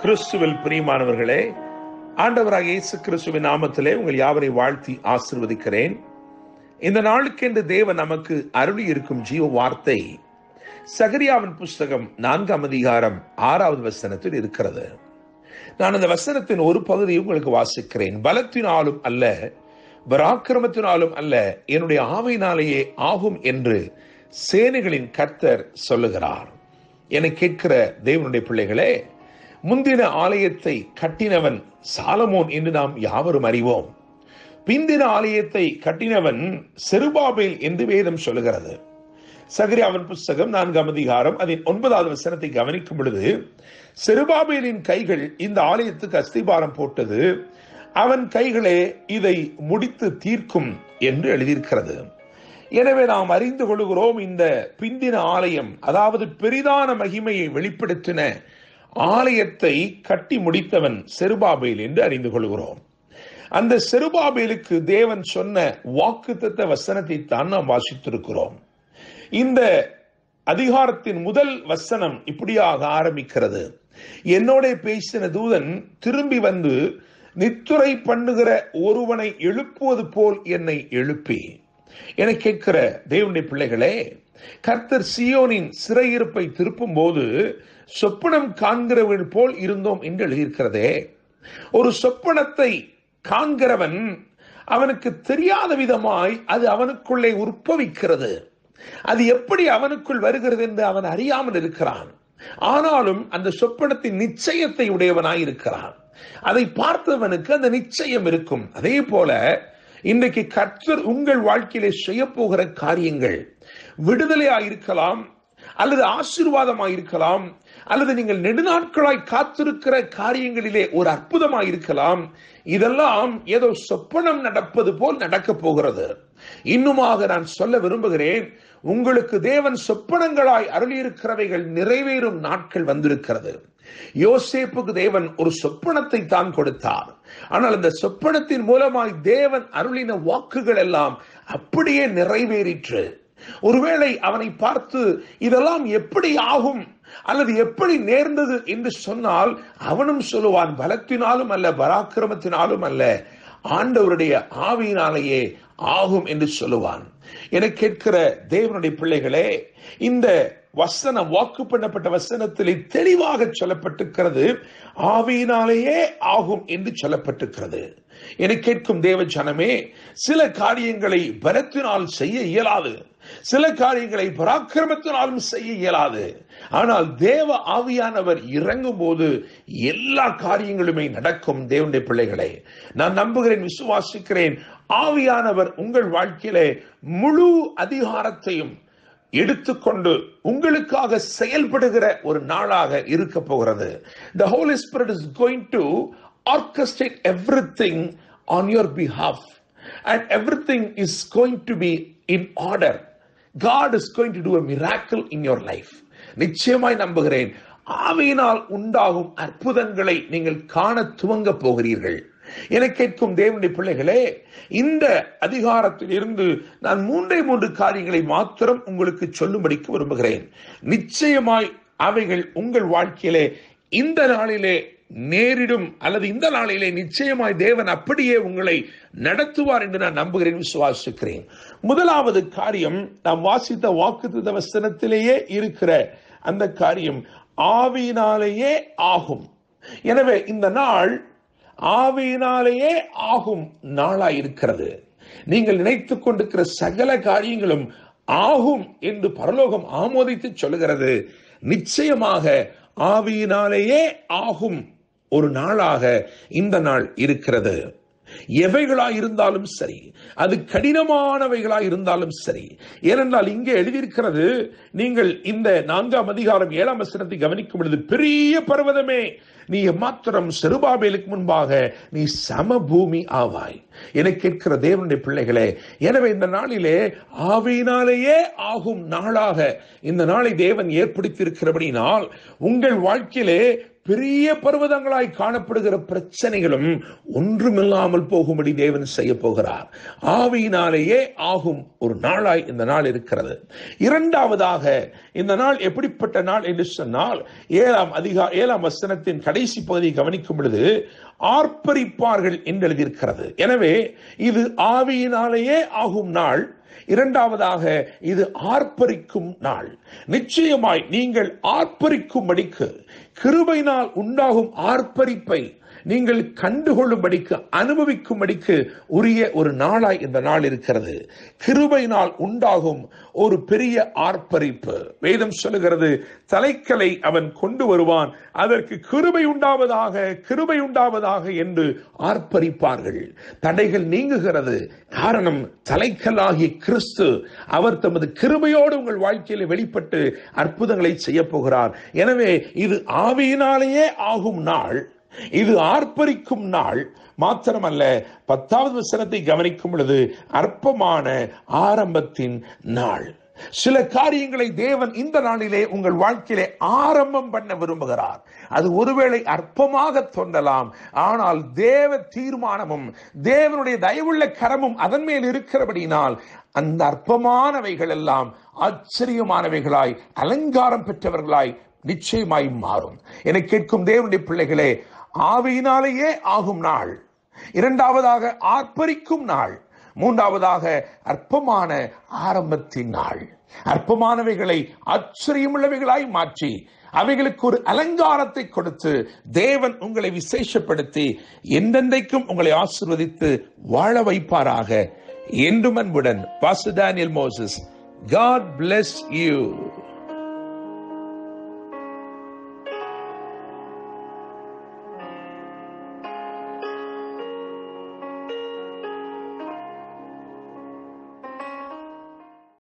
கிறிஸ்துவில் பிரியமானவர்களே, ஆண்டவராகிய இயேசு கிறிஸ்துவின் நாமத்திலே உங்கள் யாவரை வாழ்த்தி ஆசீர்வதிக்கிறேன். இந்த நாளுக்கென்று தேவன் நமக்கு அருளி இருக்கும் ஜீவ வார்த்தை சகரியாவின் புஸ்தகம் 4ஆம் அதிகாரம் 6வது வசனத்தில் இருக்கிறது. நான் அந்த வசனத்தின் ஒரு பகுதியை உங்களுக்கு வாசிக்கிறேன். பலத்தினாலும் அல்ல, பராக்கிரமத்தினாலும் அல்ல, என்னுடைய ஆவியினாலேயே ஆகும் என்று சேனைகளின் கர்த்தர் சொல்லுகிறார். என்னை கேட்கிற தேவனுடைய பிள்ளைகளே, முந்தின ஆலயத்தை கட்டினவன் சாலமோன் என்று நாம் யாவரும் அறிவோம். பிந்தின ஆலயத்தை கட்டினவன் செருபாபேல் என்று வேதம் சொல்லுகிறது. சகரியாவின் புஸ்தகம் 4ஆம் அதிகாரம் அதன் 9வது வசனத்தை கவனிக்கும் பொழுது, செருபாபேலின் கைகள் இந்த ஆலயத்துக்கு அஸ்திபாரம் போட்டது, அவன் கைகளே இதை முடித்து தீர்க்கும் என்று எழுதியிருக்கிறது. எனவே நாம் அறிந்து கொள்கிறோம், இந்த பிந்தின ஆலயம், அதாவது பெரிதான மகிமையை வெளிப்படுத்தின ஆலயத்தை கட்டி முடித்தவன் செருபாபேல் என்று அறிந்து கொள்கிறோம். அந்த செருபாபேலுக்கு தேவன் சொன்ன வாக்குத்தத்த வசனத்தை தான் நாம் வாசித்திருக்கிறோம். இந்த அதிகாரத்தின் முதல் வசனம் இப்படியாக ஆரம்பிக்கிறது: என்னோட பேசின தூதன் திரும்பி வந்து நித்துரை பண்ணுகிற ஒருவனை எழுப்புவது போல் என்னை எழுப்பி. என கேட்கிற தேவனுடைய பிள்ளைகளே, கர்த்தர் சீயோனின் சிறையிருப்பை திருப்பும் போது சொப்பனம் காண்கிறவர்கள் போல் இருந்தோம் என்று எழுதியிருக்கிறதே. ஒரு சொப்பனத்தை காண்கிறவன் அவனுக்கு தெரியாத விதமாய் அது அவனுக்குள்ளே உற்பவிக்கிறது. அது எப்படி அவனுக்குள் வருகிறது என்று அவன் அறியாமல் இருக்கிறான். ஆனாலும் அந்த சொப்பனத்தின் நிச்சயத்தை உடையவனாய் இருக்கிறான். அதை பார்த்தவனுக்கு அந்த நிச்சயம் இருக்கும். அதே போல இன்றைக்கு கர்த்தர் உங்கள் வாழ்க்கையிலே செய்ய போகிற காரியங்கள் விடுதலையாயிருக்கலாம், அல்லது ஆசீர்வாதமாயிருக்கலாம், அல்லது நீங்கள் நெடுநாட்களாய் காத்திருக்கிற காரியங்களிலே ஒரு அற்புதமாயிருக்கலாம். இதெல்லாம் ஏதோ சொப்பனம் நடப்பது போல் நடக்க போகிறது. இன்னுமாக நான் சொல்ல விரும்புகிறேன், உங்களுக்கு தேவன் சொப்பனங்களாய் அருளியிருக்கிறவைகள் நிறைவேறும் நாட்கள் வந்திருக்கிறது. யோசேப்புக்கு தேவன் ஒரு சொப்பனத்தை தான் கொடுத்தார். ஆனால் அந்த சொப்பனத்தின் மூலமாய் தேவன் அருளின வாக்குகள் எல்லாம் அப்படியே நிறைவேறிற்று. ஒருவேளை அவனை பார்த்து இதெல்லாம் எப்படி ஆகும் அல்லது எப்படி நேர்ந்தது என்று சொன்னால், அவனும் சொல்லுவான், பலத்தினாலும் அல்ல, பராக்கிரமத்தினாலும் அல்ல, ஆண்டவருடைய ஆவியினாலேயே ஆகும் என்று சொல்லுவான். என கேட்கிற தேவனுடைய பிள்ளைகளே, இந்த வசனம், வாக்கு பண்ணப்பட்ட வசனத்திலே தெளிவாக சொல்லப்பட்டிருக்கிறது, ஆவியினாலேயே ஆகும் என்று சொல்லப்பட்டிருக்கிறது. என கேட்கும் தேவ ஜனமே, சில காரியங்களை பலத்தினால் செய்ய இயலாது, சில காரியங்களை பராக்கிரமத்தினாலும் செய்ய இயலாது. ஆனால் தேவ ஆவியானவர் இறங்கும் போது எல்லா காரியங்களுமே நடக்கும். தேவனுடைய பிள்ளைகளை, நான் நம்புகிறேன், விசுவாசிக்கிறேன், ஆவியானவர் உங்கள் வாழ்க்கையிலே முழு அதிகாரத்தையும் எடுத்துக்கொண்டு உங்களுக்காக செயல்படுகிற ஒரு நாளாக இருக்க போகிறது. The Holy Spirit is going to orchestrate everything on your behalf and everything is going to be in order. God is going to do a miracle in your life. நிச்சயமாய் நம்புகிறேன், ஆவியினால் உண்டாகும் அற்புதங்களை நீங்கள் காண துவங்க போகிறீர்கள். என கேட்கும் தேவனுடைய பிள்ளைகளே, இந்த அதிகாரத்தில் இருந்து நான் 3 காரியங்களை மாத்திரம் உங்களுக்கு சொல்லும்படிக்கு விரும்புகிறேன். நிச்சயமாய் அவைகள் உங்கள் வாழ்க்கையிலே இந்த நாளிலே நேரிடும், அல்லது இந்த நாளிலே நிச்சயமாய் தேவன் அப்படியே உங்களை நடத்துவார் என்று நான் நம்புகிறேன், விசுவாசிக்கிறேன். முதலாவது காரியம், நாம் வாசித்த வாக்குத்தத்த வசனத்திலேயே இருக்கிற அந்த காரியம், ஆவியினாலேயே ஆகும். எனவே இந்த நாள் ஆவியினாலேயே ஆகும் நாளாயிருக்கிறது. நீங்கள் நினைத்துக் கொண்டிருக்கிற சகல காரியங்களும் ஆகும் என்று பரலோகம் ஆமோதித்து சொல்லுகிறது. நிச்சயமாக ஆவியினாலேயே ஆகும் ஒரு நாளாக இந்த நாள் இருக்கிறது. எவைகளாய் இருந்தாலும் சரி, அது கடினமானவைகளாய் இருந்தாலும் சரி. ஏனென்றால் இங்கே எழுதியிருக்கிறது, நீங்கள் இந்த 4ஆம் அதிகாரம் 7ஆம் வசனத்தை கவனிக்கும் பொழுது, பெரிய பர்வதமே, நீ மாத்திரம் செருபாபேலுக்கு முன்பாக நீ சமபூமி ஆவாய். என கேட்கிற தேவனுடைய பிள்ளைகளே, எனவே இந்த நாளிலே ஆவியினாலேயே ஆகும் நாளாக இந்த நாளை தேவன் ஏற்படுத்தி இருக்கிறபடினால் உங்கள் வாழ்க்கையிலே பெரிய பர்வதங்களாய் காணப்படுகிற பிரச்சனைகளும் ஒன்றுமில்லாமல் போகும்படி தேவன் செய்ய போகிறார். ஆவியினாலேயே ஆகும் ஒரு நாளாய் இந்த நாள் இருக்கிறது. இரண்டாவதாக இந்த நாள் எப்படிப்பட்ட நாள் என்று சொன்னால், 7ஆம் வசனத்தின் கடைசி பகுதியை கவனிக்கும் பொழுது ஆர்ப்பரிப்பார்கள் என்று எழுதியிருக்கிறது. எனவே இது ஆவியினாலேயே ஆகும் நாள். இரண்டாவதாக இது ஆர்ப்பரிக்கும் நாள். நிச்சயமாய் நீங்கள் ஆர்ப்பரிக்கும்படிக்கு, கிருபையினால் உண்டாகும் ஆர்ப்பரிப்பை நீங்கள் கண்டுகொள்ளும்படிக்கு, அனுபவிக்கும்படிக்கு உரிய ஒரு நாளாய் இந்த நாள் இருக்கிறது. கிருபையினால் உண்டாகும் ஒரு பெரிய ஆர்ப்பரிப்பு. வேதம் சொல்லுகிறது, தலைக்கலை அவன் கொண்டு வருவான், அதற்கு கிருபை உண்டாவதாக, கிருபை உண்டாவதாக என்று ஆர்ப்பரிப்பார்கள். தடைகள் நீங்குகிறது. காரணம், தலைக்கல்லாகிய கிறிஸ்து அவர் தமது கிருபையோடு உங்கள் வாழ்க்கையில் வெளிப்பட்டு அற்புதங்களை செய்ய போகிறார். எனவே இது ஆவியினாலேயே ஆகும் நாள், இது ஆர்ப்பரிக்கும் நாள். மாத்திரமல்ல, 10வது வசனத்தை கவனிக்கும் பொழுது அற்பமான ஆரம்பத்தின் நாள். சில காரியங்களை தேவன் இந்த நாளிலே உங்கள் வாழ்க்கையிலே ஆரம்பம் பண்ண விரும்புகிறார். அது ஒருவேளை அற்பமாக தோன்றலாம், ஆனால் தேவ தீர்மானமும் தேவனுடைய தயவுள்ள கரமும் அதன் மேல் இருக்கிறபடினால் அந்த அற்பமானவைகள் எல்லாம் ஆச்சரியமானவைகளாய், அலங்காரம் பெற்றவர்களாய் நிச்சயமாய் மாறும். என கேட்கும் தேவனுடைய பிள்ளைகளே, ஆவியினாலேயே ஆகும் நாள், இரண்டாவதாக ஆர்ப்பரிக்கும் நாள், மூன்றாவதாக அற்பமான ஆரம்பத்தின் நாள். அற்பமானவைகளை ஆச்சரியமுள்ளவைகளாய் மாற்றி அவைகளுக்கு ஒரு அலங்காரத்தை கொடுத்து தேவன் உங்களை விசேஷப்படுத்தி என்றென்றைக்கும் உங்களை ஆசீர்வதித்து வாழ வைப்பாராக. என்றும் அன்புடன் pastor Daniel Moses. God bless you.